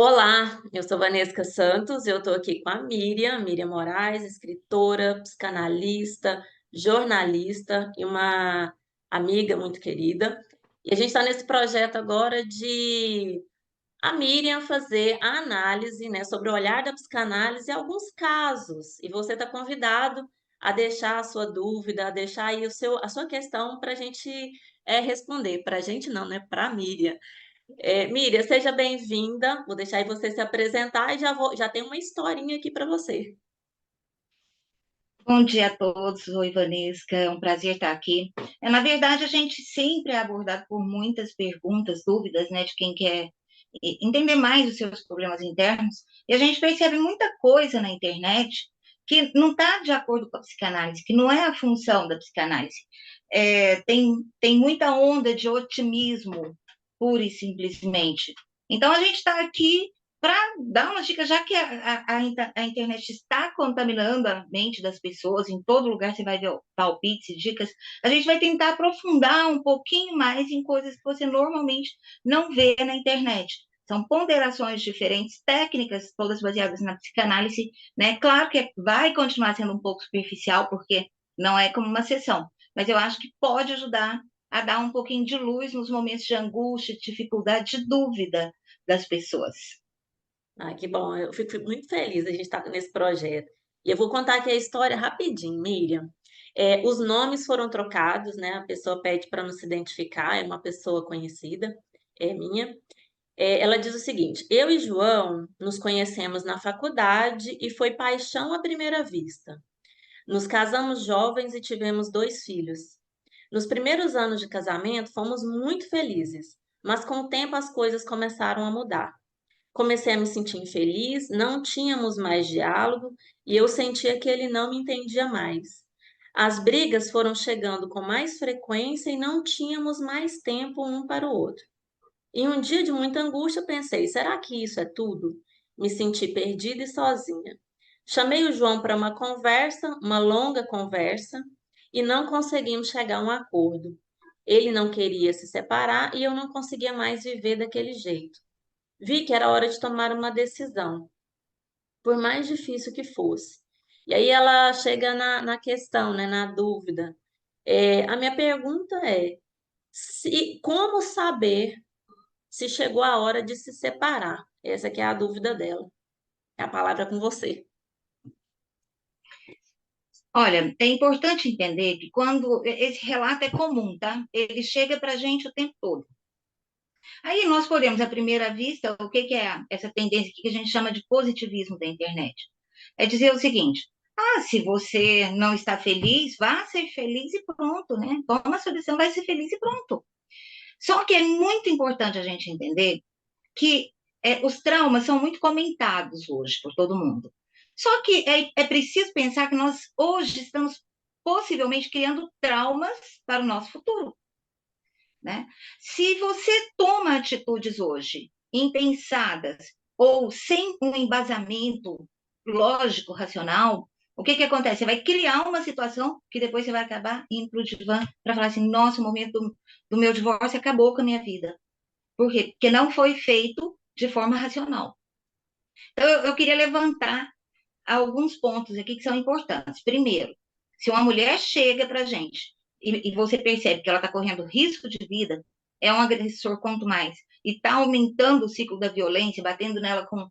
Olá, eu sou Vanesca Santos, eu estou aqui com a Miriam Moraes, escritora, psicanalista, jornalista e uma amiga muito querida. E a gente está nesse projeto agora de a Miriam fazer a análise, né, sobre o olhar da psicanálise em alguns casos. E você está convidado a deixar a sua dúvida, a deixar aí a sua questão para a gente responder. Para a gente não, né? Para a Miriam. Miriam, seja bem-vinda. Vou deixar aí você se apresentar e já tem uma historinha aqui para você. Bom dia a todos, oi Vanesca, é um prazer estar aqui. Na verdade, a gente sempre é abordado por muitas perguntas, dúvidas, né, de quem quer entender mais os seus problemas internos, e a gente percebe muita coisa na internet que não está de acordo com a psicanálise, que não é a função da psicanálise. Tem muita onda de otimismo, pura e simplesmente. Então, a gente está aqui para dar uma dica, já que a internet está contaminando a mente das pessoas, em todo lugar você vai ver palpites e dicas, a gente vai tentar aprofundar um pouquinho mais em coisas que você normalmente não vê na internet. São ponderações diferentes, técnicas, todas baseadas na psicanálise, né? Claro que vai continuar sendo um pouco superficial, porque não é como uma sessão, mas eu acho que pode ajudar a dar um pouquinho de luz nos momentos de angústia, de dificuldade, de dúvida das pessoas. Ah, que bom, eu fico muito feliz a gente estar nesse projeto. E eu vou contar aqui a história rapidinho, Miriam. Os nomes foram trocados, né? A pessoa pede para não se identificar, é uma pessoa conhecida, é minha. Ela diz o seguinte: eu e João nos conhecemos na faculdade e foi paixão à primeira vista. Nos casamos jovens e tivemos dois filhos. Nos primeiros anos de casamento, fomos muito felizes, mas com o tempo as coisas começaram a mudar. Comecei a me sentir infeliz, não tínhamos mais diálogo e eu sentia que ele não me entendia mais. As brigas foram chegando com mais frequência e não tínhamos mais tempo um para o outro. Em um dia de muita angústia, pensei: será que isso é tudo? Me senti perdida e sozinha. Chamei o João para uma conversa, uma longa conversa, e não conseguimos chegar a um acordo. Ele não queria se separar e eu não conseguia mais viver daquele jeito. Vi que era hora de tomar uma decisão, por mais difícil que fosse. E aí ela chega na questão, né, na dúvida. A minha pergunta é: como saber se chegou a hora de se separar? Essa que é a dúvida dela. É a palavra com você. Olha, é importante entender que quando esse relato é comum, tá? Ele chega para a gente o tempo todo. Aí nós podemos, à primeira vista, o que é essa tendência que a gente chama de positivismo da internet? É dizer o seguinte: se você não está feliz, vá ser feliz e pronto, né? Toma a sua decisão, vai ser feliz e pronto. Só que é muito importante a gente entender que os traumas são muito comentados hoje por todo mundo. Só que é preciso pensar que nós hoje estamos possivelmente criando traumas para o nosso futuro, né? Se você toma atitudes hoje impensadas ou sem um embasamento lógico, racional, o que acontece? Você vai criar uma situação que depois você vai acabar indo para o divã para falar assim: nossa, o momento do meu divórcio acabou com a minha vida. Por quê? Porque não foi feito de forma racional. Então, eu queria levantar alguns pontos aqui que são importantes. Primeiro, se uma mulher chega para a gente e você percebe que ela está correndo risco de vida, é um agressor quanto mais, e está aumentando o ciclo da violência, batendo nela com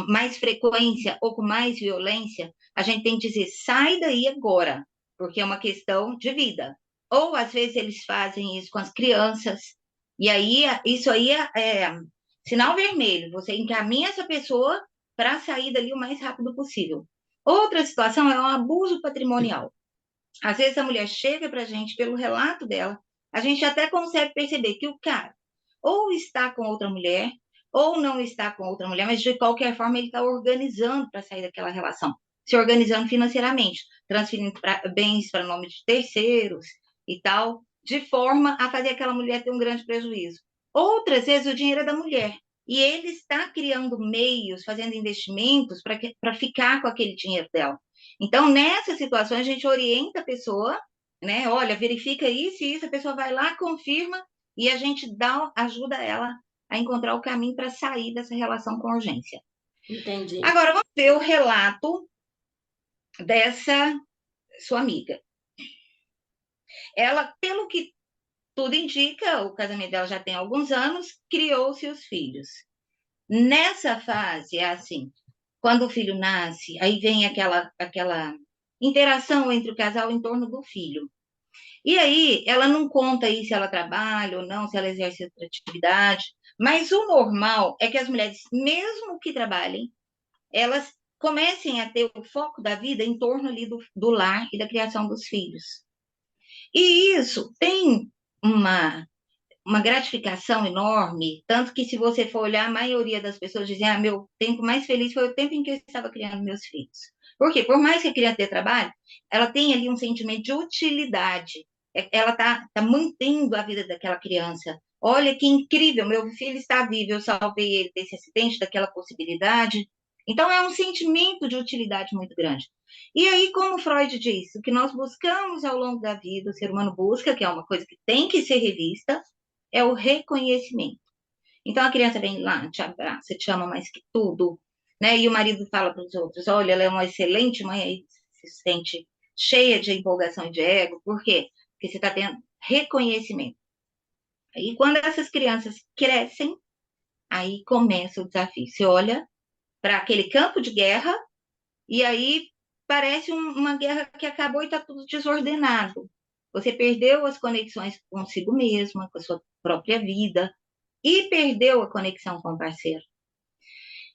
mais frequência ou com mais violência, a gente tem que dizer: sai daí agora, porque é uma questão de vida. Ou, às vezes, eles fazem isso com as crianças, e aí, isso aí é sinal vermelho, você encaminha essa pessoa para sair dali o mais rápido possível. Outra situação é o abuso patrimonial. Às vezes a mulher chega para a gente, pelo relato dela, a gente até consegue perceber que o cara ou está com outra mulher, ou não está com outra mulher, mas de qualquer forma ele está organizando para sair daquela relação, se organizando financeiramente, transferindo bens para nome de terceiros e tal, de forma a fazer aquela mulher ter um grande prejuízo. Outras vezes o dinheiro é da mulher, e ele está criando meios, fazendo investimentos para ficar com aquele dinheiro dela. Então, nessas situações, a gente orienta a pessoa, né? Olha, verifica isso e isso, a pessoa vai lá, confirma, e a gente ajuda ela a encontrar o caminho para sair dessa relação com urgência. Entendi. Agora, vamos ver o relato dessa sua amiga. Ela, pelo que tudo indica, o casamento dela já tem alguns anos, criou-se os filhos. Nessa fase, é assim, quando o filho nasce, aí vem aquela interação entre o casal em torno do filho. E aí, ela não conta aí se ela trabalha ou não, se ela exerce outra atividade, mas o normal é que as mulheres, mesmo que trabalhem, elas comecem a ter o foco da vida em torno ali do lar e da criação dos filhos. E isso tem uma gratificação enorme, tanto que se você for olhar, a maioria das pessoas dizem, meu tempo mais feliz foi o tempo em que eu estava criando meus filhos. Por quê? Por mais que a criança tenha trabalho, ela tem ali um sentimento de utilidade. Ela tá mantendo a vida daquela criança. Olha que incrível, meu filho está vivo, eu salvei ele desse acidente, daquela possibilidade. Então, é um sentimento de utilidade muito grande. E aí, como Freud diz, o que nós buscamos ao longo da vida, o ser humano busca, que é uma coisa que tem que ser revista, é o reconhecimento. Então a criança vem lá, te abraça, te ama mais que tudo, né? E o marido fala para os outros: olha, ela é uma excelente mãe, aí se sente cheia de empolgação e de ego. Por quê? Porque você está tendo reconhecimento. E quando essas crianças crescem, aí começa o desafio. Você olha para aquele campo de guerra e aí parece uma guerra que acabou e está tudo desordenado. Você perdeu as conexões consigo mesma, com a sua própria vida, e perdeu a conexão com o parceiro.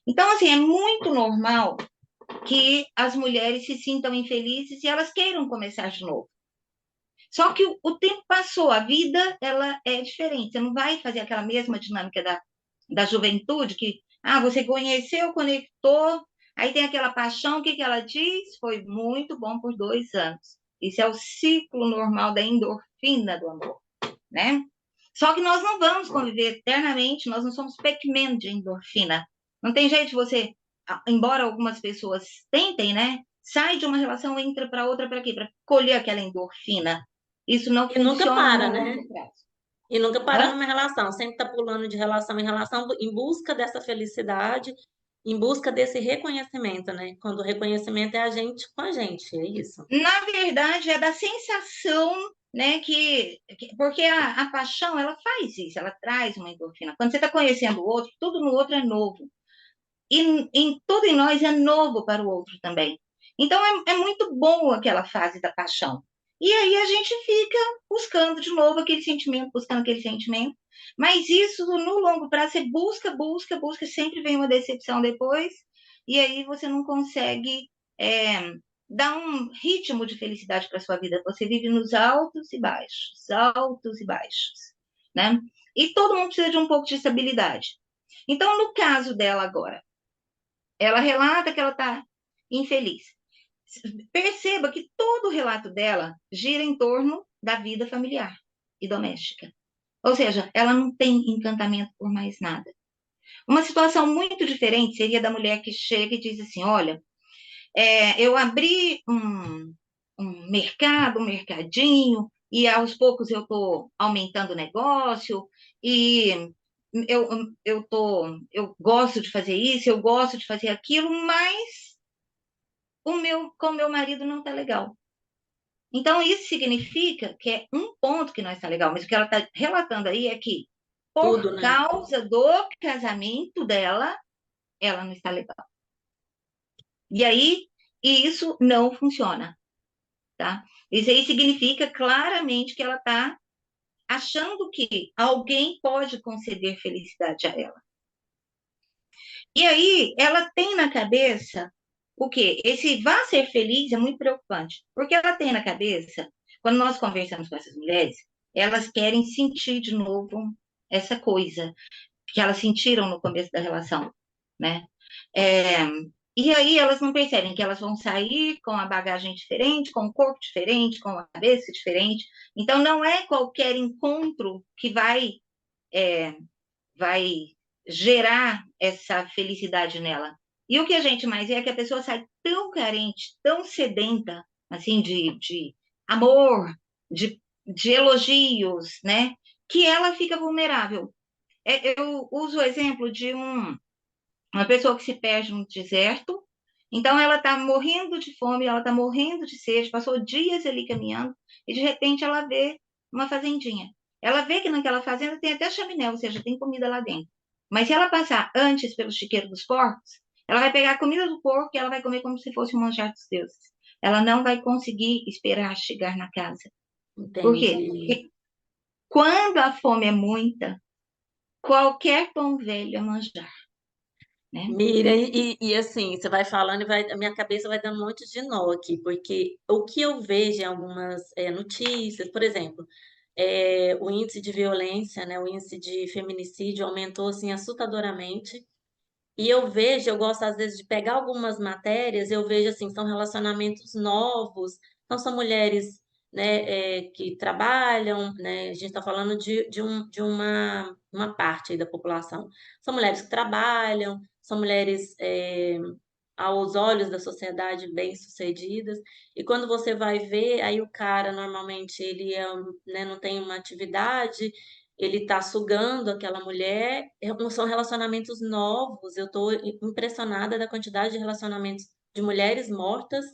Então, assim, é muito normal que as mulheres se sintam infelizes e elas queiram começar de novo. Só que o tempo passou, a vida ela é diferente. Você não vai fazer aquela mesma dinâmica da juventude que, você conheceu, conectou, aí tem aquela paixão, o que ela diz? Foi muito bom por 2 anos. Isso é o ciclo normal da endorfina do amor, né? Só que nós não vamos conviver eternamente, nós não somos Pac-Man de endorfina. Não tem jeito de você, embora algumas pessoas tentem, né? Sai de uma relação, entra para outra, para quê? Para colher aquela endorfina. Isso não E nunca funciona para, no né? longo prazo. E nunca para Hã? numa relação, sempre tá pulando de relação em relação em busca dessa felicidade, em busca desse reconhecimento, né? Quando o reconhecimento é a gente com a gente, é isso. Na verdade, é da sensação, né, porque a paixão, ela faz isso, ela traz uma endorfina. Quando você está conhecendo o outro, tudo no outro é novo. E tudo em nós é novo para o outro também. Então, é muito bom aquela fase da paixão. E aí a gente fica buscando de novo aquele sentimento, buscando aquele sentimento. Mas isso, no longo prazo, você busca, busca, busca, sempre vem uma decepção depois, e aí você não consegue dar um ritmo de felicidade para sua vida. Você vive nos altos e baixos, né? E todo mundo precisa de um pouco de estabilidade. Então, no caso dela agora, ela relata que ela está infeliz. Perceba que todo o relato dela gira em torno da vida familiar e doméstica. Ou seja, ela não tem encantamento por mais nada. Uma situação muito diferente seria da mulher que chega e diz assim: olha, eu abri um mercado, um mercadinho, e aos poucos eu estou aumentando o negócio, e eu gosto de fazer isso, eu gosto de fazer aquilo, mas com o meu marido não está legal. Então, isso significa que é um ponto que não está legal, mas o que ela está relatando aí é que, por Tudo, né? causa do casamento dela, ela não está legal. E aí, isso não funciona, tá? Isso aí significa claramente que ela está achando que alguém pode conceder felicidade a ela. E aí, ela tem na cabeça o quê? Esse vá ser feliz é muito preocupante, porque ela tem na cabeça, quando nós conversamos com essas mulheres, elas querem sentir de novo essa coisa que elas sentiram no começo da relação, né? É, e aí elas não percebem que elas vão sair com a bagagem diferente, com o corpo diferente, com a cabeça diferente. Então, não é qualquer encontro que é, vai gerar essa felicidade nela. E o que a gente mais vê é que a pessoa sai tão carente, tão sedenta, assim, de amor, de elogios, né? Que ela fica vulnerável. Eu uso o exemplo de uma pessoa que se perde no deserto, então ela está morrendo de fome, ela está morrendo de sede, passou dias ali caminhando, e de repente ela vê uma fazendinha. Ela vê que naquela fazenda tem até chaminé, ou seja, tem comida lá dentro. Mas se ela passar antes pelo chiqueiro dos porcos, ela vai pegar a comida do porco e ela vai comer como se fosse um manjar dos deuses. Ela não vai conseguir esperar chegar na casa. Por quê? Entendi. Porque quando a fome é muita, qualquer pão velho é manjar, né? Mira, assim, você vai falando e a minha cabeça vai dando um monte de nó aqui, porque o que eu vejo em algumas notícias, por exemplo, o índice de violência, né, o índice de feminicídio aumentou assim assustadoramente. E eu vejo, eu gosto às vezes de pegar algumas matérias, eu vejo assim, são relacionamentos novos, então são mulheres, né, que trabalham, né, a gente está falando de uma parte aí da população. São mulheres que trabalham, são mulheres, aos olhos da sociedade, bem-sucedidas, e quando você vai ver, aí o cara, normalmente, ele né, não tem uma atividade, ele está sugando aquela mulher, são relacionamentos novos, eu estou impressionada da quantidade de relacionamentos de mulheres mortas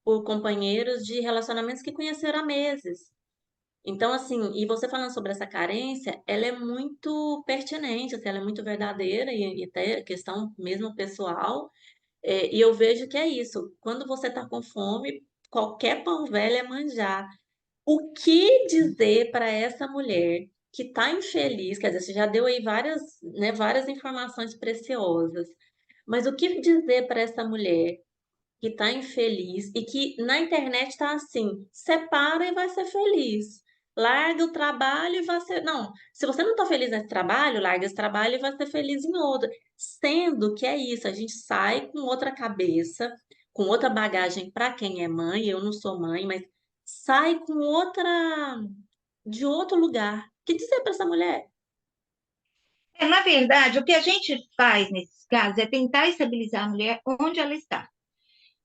por companheiros de relacionamentos que conheceram há meses. Então, assim, e você falando sobre essa carência, ela é muito pertinente, assim, ela é muito verdadeira e até questão mesmo pessoal, e eu vejo que é isso. Quando você está com fome, qualquer pão velho é manjar. O que dizer para essa mulher que está infeliz? Quer dizer, você já deu aí várias, né, várias informações preciosas. Mas o que dizer para essa mulher que está infeliz e que na internet está assim: separa e vai ser feliz. Larga o trabalho e vai ser. Não, se você não está feliz nesse trabalho, larga esse trabalho e vai ser feliz em outro. Sendo que é isso, a gente sai com outra cabeça, com outra bagagem para quem é mãe. Eu não sou mãe, mas sai com outra, de outro lugar. O que dizer para essa mulher? Na verdade, o que a gente faz nesses casos é tentar estabilizar a mulher onde ela está.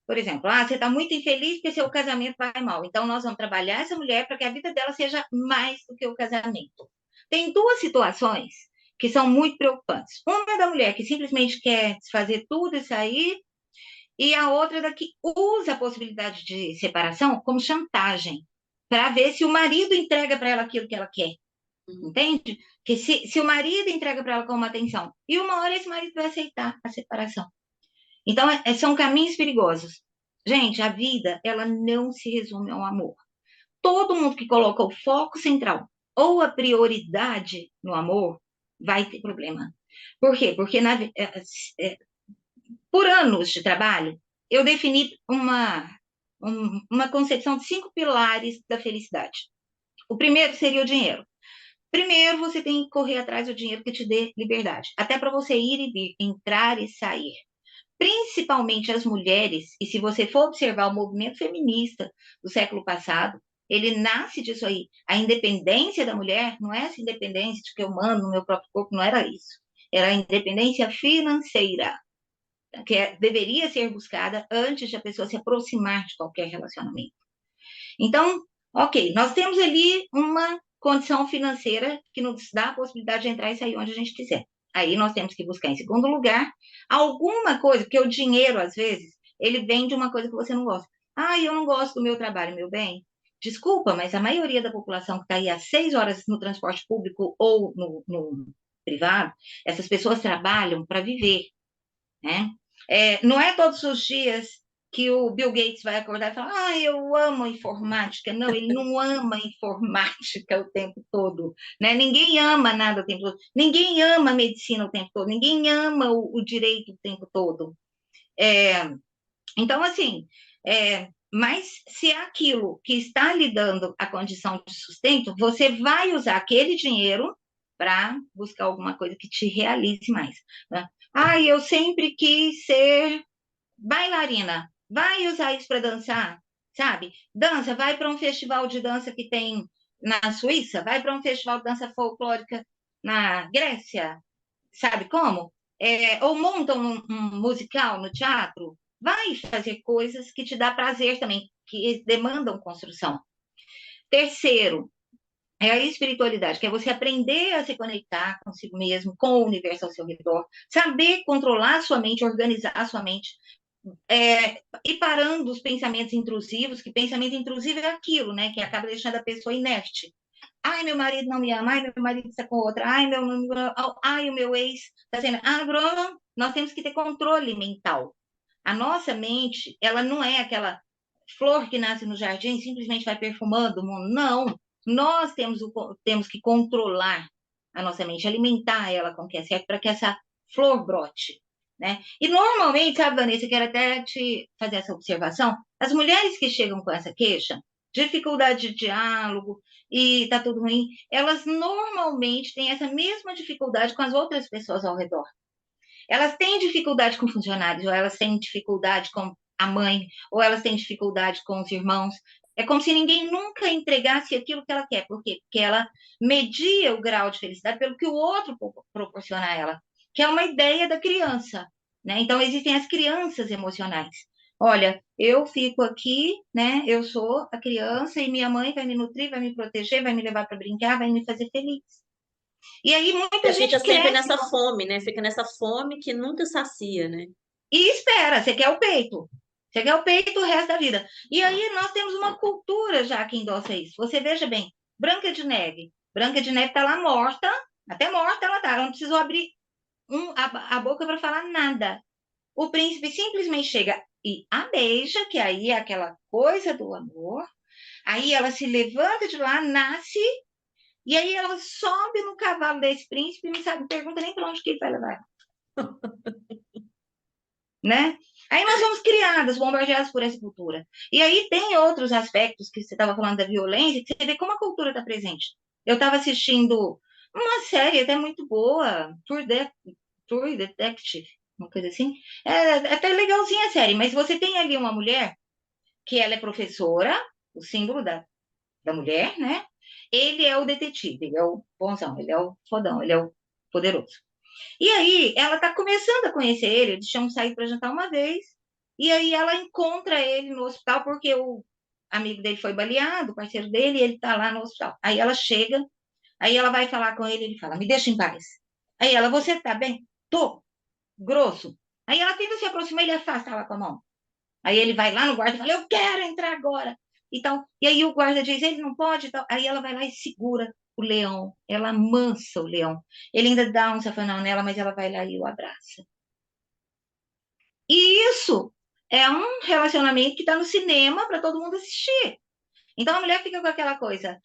Por exemplo, você está muito infeliz porque seu casamento vai mal. Então, nós vamos trabalhar essa mulher para que a vida dela seja mais do que o casamento. Tem duas situações que são muito preocupantes. Uma é da mulher que simplesmente quer desfazer tudo e sair, e a outra é da que usa a possibilidade de separação como chantagem, para ver se o marido entrega para ela aquilo que ela quer. Uhum. Entende? Que se o marido entrega para ela com uma atenção, e uma hora esse marido vai aceitar a separação. Então, são caminhos perigosos. Gente, a vida, ela não se resume ao amor. Todo mundo que coloca o foco central ou a prioridade no amor vai ter problema. Por quê? Porque por anos de trabalho, eu defini uma concepção de 5 pilares da felicidade. O primeiro seria o dinheiro. Primeiro, você tem que correr atrás do dinheiro que te dê liberdade, até para você ir e vir, entrar e sair. Principalmente as mulheres, e se você for observar o movimento feminista do século passado, ele nasce disso aí. A independência da mulher não é essa independência de que eu mando no meu próprio corpo, não era isso. Era a independência financeira, que deveria ser buscada antes de a pessoa se aproximar de qualquer relacionamento. Então, ok, nós temos ali uma condição financeira que nos dá a possibilidade de entrar e sair onde a gente quiser. Aí nós temos que buscar, em segundo lugar, alguma coisa, porque o dinheiro, às vezes, ele vem de uma coisa que você não gosta. Eu não gosto do meu trabalho, meu bem. Desculpa, mas a maioria da população que está aí às 6 horas no transporte público ou no privado, essas pessoas trabalham para viver, né? Não é todos os dias que o Bill Gates vai acordar e falar: eu amo a informática. Não, ele não ama a informática o tempo todo, né? Ninguém ama nada o tempo todo. Ninguém ama a medicina o tempo todo. Ninguém ama o direito o tempo todo. É, então, assim, mas se é aquilo que está lhe dando a condição de sustento, você vai usar aquele dinheiro para buscar alguma coisa que te realize mais, né? Eu sempre quis ser bailarina. Vai usar isso para dançar, sabe? Dança, vai para um festival de dança que tem na Suíça, vai para um festival de dança folclórica na Grécia, sabe como? Ou monta um musical no teatro, vai fazer coisas que te dá prazer também, que demandam construção. Terceiro, É a espiritualidade, que é você aprender a se conectar consigo mesmo, com o universo ao seu redor, saber controlar a sua mente, organizar a sua mente, ir parando os pensamentos intrusivos, que pensamento intrusivo é aquilo, né, que acaba deixando a pessoa inerte. Ai, meu marido não me ama, ai, meu marido está com outra, ai, o meu ex está sendo. Ah, Bruno, nós temos que ter controle mental. A nossa mente, ela não é aquela flor que nasce no jardim, simplesmente vai perfumando o mundo. Não. Nós temos que controlar a nossa mente, alimentar ela com o que é certo, para que essa flor brote. Né? E normalmente, sabe, Vanessa, eu quero até te fazer essa observação: as mulheres que chegam com essa queixa, dificuldade de diálogo e tá tudo ruim, elas normalmente têm essa mesma dificuldade com as outras pessoas ao redor. Elas têm dificuldade com funcionários, ou elas têm dificuldade com a mãe, ou elas têm dificuldade com os irmãos. É como se ninguém nunca entregasse aquilo que ela quer. Por quê? Porque ela media o grau de felicidade pelo que o outro proporciona a ela, que é uma ideia da criança. Né? Então, existem as crianças emocionais. Olha, eu fico aqui, né? Eu sou a criança e minha mãe vai me nutrir, vai me proteger, vai me levar para brincar, vai me fazer feliz. E aí muita Você fica gente sempre cresce nessa fome, né? Fica nessa fome que nunca sacia, né? e espera, você quer o peito. Você quer o peito o resto da vida. E aí nós temos uma cultura já que endossa isso. Você veja bem, Branca de Neve. Branca de Neve está lá morta, até morta ela está. Ela não precisou abrir a boca para falar nada. O príncipe simplesmente chega e a beija, que aí é aquela coisa do amor. Aí ela se levanta de lá, nasce, e aí ela sobe no cavalo desse príncipe e não sabe, pergunta nem para onde que ele vai levar. Né? Aí nós somos criadas, bombardeadas por essa cultura. E aí tem outros aspectos que você estava falando da violência, que você vê como a cultura está presente. Eu estava assistindo uma série até muito boa, Tour Detective, uma coisa assim. É até legalzinha a série, mas você tem ali uma mulher que ela é professora, o símbolo da mulher, né? Ele é o detetive, ele é o bonzão, ele é o fodão, ele é o poderoso. E aí, ela está começando a conhecer ele, eles tinham saído para jantar uma vez, e aí ela encontra ele no hospital, porque o amigo dele foi baleado, o parceiro dele, e ele está lá no hospital. Aí ela chega, aí ela vai falar com ele, ele fala, me deixa em paz. Aí ela, você está bem? Tô, grosso. Aí ela tenta se aproximar, ele afasta ela com a mão. Aí ele vai lá no guarda e fala, eu quero entrar agora. Então, e aí o guarda diz, ele não pode. Então, aí ela vai lá e segura o leão. Ela amansa o leão. Ele ainda dá um safanão nela, mas ela vai lá e o abraça. E isso é um relacionamento que está no cinema para todo mundo assistir. Então a mulher fica com aquela coisa.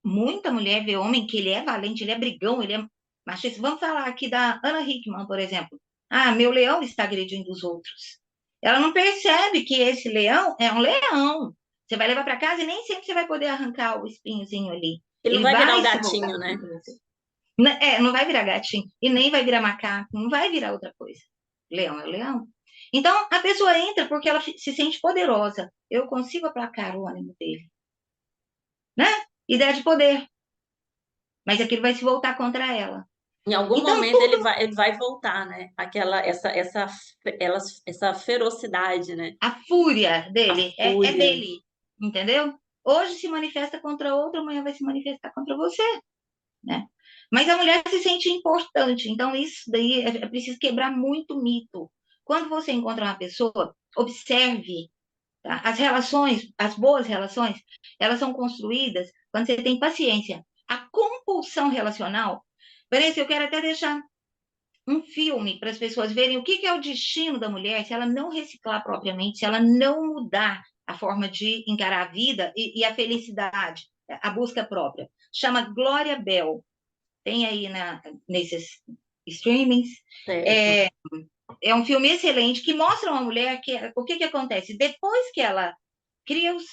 Muita mulher vê homem que ele é valente, ele é brigão, ele é machista. Vamos falar aqui da Ana Hickman, por exemplo. Ah, meu leão está agredindo os outros. Ela não percebe que esse leão é um leão. Você vai levar para casa e nem sempre você vai poder arrancar o espinhozinho ali. Ele não Ele vai virar o vai se voltar gatinho, né? contra você. Não vai virar gatinho. E nem vai virar macaco. Não vai virar outra coisa. Leão é leão. Então, a pessoa entra porque ela se sente poderosa. Eu consigo aplacar o ânimo dele. Né? Ideia de poder. Mas aquilo vai se voltar contra ela. Em algum Então, momento tudo ele vai voltar, né? Essa ferocidade, né? a fúria A dele é fúria. dele, entendeu? Hoje se manifesta contra outro, amanhã vai se manifestar contra você, né? Mas a mulher se sente importante, então isso daí é preciso quebrar muito mito. Quando você encontra uma pessoa, observe, tá? As relações, as boas relações, elas são construídas quando você tem paciência. A compulsão relacional, parece que eu quero até deixar um filme para as pessoas verem o que é o destino da mulher se ela não reciclar propriamente, se ela não mudar a forma de encarar a vida e a felicidade, a busca própria. Chama Glória Bell. Tem aí nesses streamings. Certo. É, é um filme excelente que mostra uma mulher que o que acontece depois que ela cria os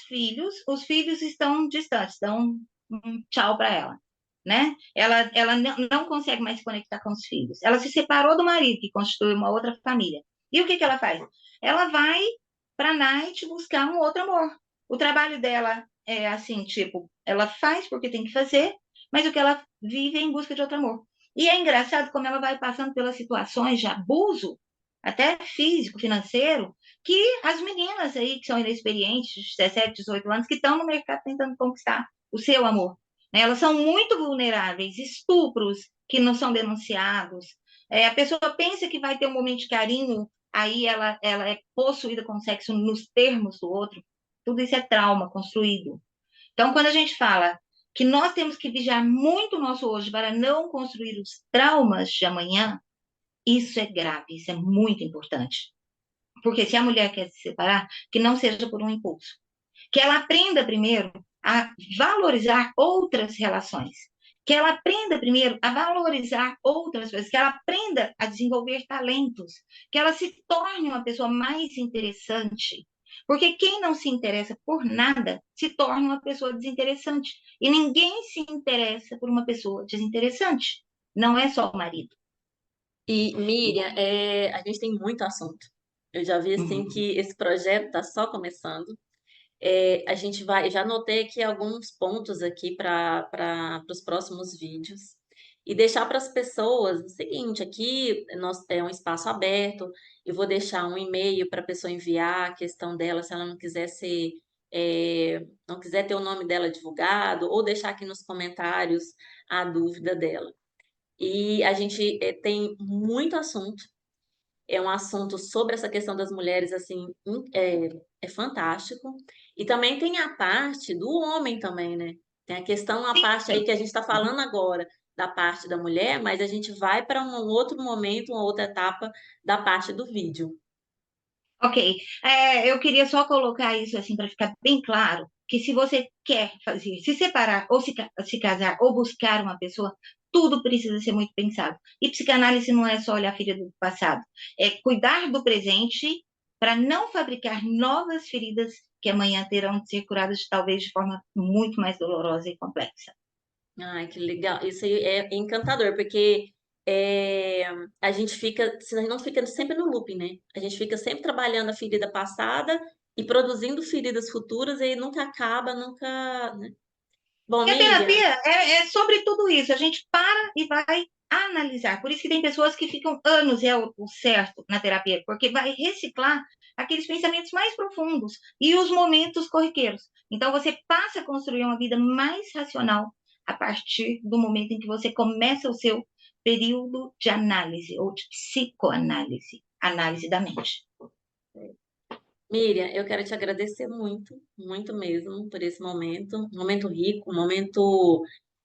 filhos estão distantes, dão um tchau para ela, né? Ela não consegue mais se conectar com os filhos. Ela se separou do marido, que constitui uma outra família. E o que ela faz? Ela vai para a night buscar um outro amor. O trabalho dela é assim, tipo, ela faz porque tem que fazer, mas o que ela vive é em busca de outro amor. E é engraçado como ela vai passando pelas situações de abuso, até físico, financeiro, que as meninas aí que são inexperientes, 17, 18 anos, que estão no mercado tentando conquistar o seu amor. né? Elas são muito vulneráveis, estupros que não são denunciados. A pessoa pensa que vai ter um momento de carinho, aí ela é possuída com sexo nos termos do outro. Tudo isso é trauma construído. Então, quando a gente fala que nós temos que vigiar muito o nosso hoje para não construir os traumas de amanhã, isso é grave, isso é muito importante. Porque se a mulher quer se separar, que não seja por um impulso. Que ela aprenda primeiro a valorizar outras relações. Que ela aprenda primeiro a valorizar outras coisas. Que ela aprenda a desenvolver talentos. Que ela se torne uma pessoa mais interessante. Porque quem não se interessa por nada se torna uma pessoa desinteressante. E ninguém se interessa por uma pessoa desinteressante. Não é só o marido. E, Miriam, a gente tem muito assunto. Eu já vi assim Uhum. que esse projeto está só começando. A gente vai, já anotei aqui alguns pontos aqui para os próximos vídeos e deixar para as pessoas o seguinte, aqui nós, é um espaço aberto, eu vou deixar um e-mail para a pessoa enviar a questão dela, se ela não quiser ser, não quiser ter o nome dela divulgado, ou deixar aqui nos comentários a dúvida dela. E a gente tem muito assunto, é um assunto sobre essa questão das mulheres, assim, é fantástico. E também tem a parte do homem também, né? Tem a questão, a parte aí Sim. que a gente está falando agora da parte da mulher, mas a gente vai para um outro momento, uma outra etapa da parte do vídeo. Ok, eu queria só colocar isso assim para ficar bem claro, que se você quer fazer, se separar ou se casar ou buscar uma pessoa, tudo precisa ser muito pensado. E psicanálise não é só olhar a ferida do passado, é cuidar do presente para não fabricar novas feridas que amanhã terão de ser curadas talvez de forma muito mais dolorosa e complexa. Ai, que legal. Isso aí é encantador, porque é, a gente fica, se a gente não fica sempre no looping, né? A gente fica sempre trabalhando a ferida passada e produzindo feridas futuras e nunca acaba, nunca, né? Bom, E a Miriam, terapia é sobre tudo isso. A gente para e vai analisar. Por isso que tem pessoas que ficam anos, é o certo na terapia, porque vai reciclar aqueles pensamentos mais profundos e os momentos corriqueiros. Então, você passa a construir uma vida mais racional a partir do momento em que você começa o seu período de análise ou de psicoanálise, análise da mente. Miriam, eu quero te agradecer muito, muito mesmo por esse momento, um momento rico, um momento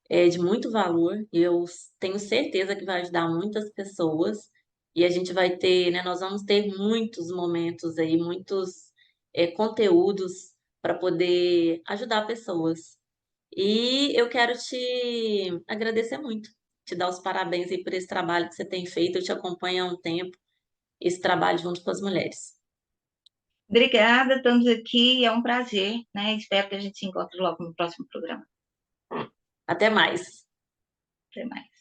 de muito valor. Eu tenho certeza que vai ajudar muitas pessoas e a gente vai ter, né, nós vamos ter muitos momentos aí, muitos conteúdos para poder ajudar pessoas. E eu quero te agradecer muito, te dar os parabéns aí por esse trabalho que você tem feito. Eu te acompanho há um tempo, esse trabalho junto com as mulheres. Obrigada, estamos aqui, é um prazer, né? Espero que a gente se encontre logo no próximo programa. Até mais. Até mais.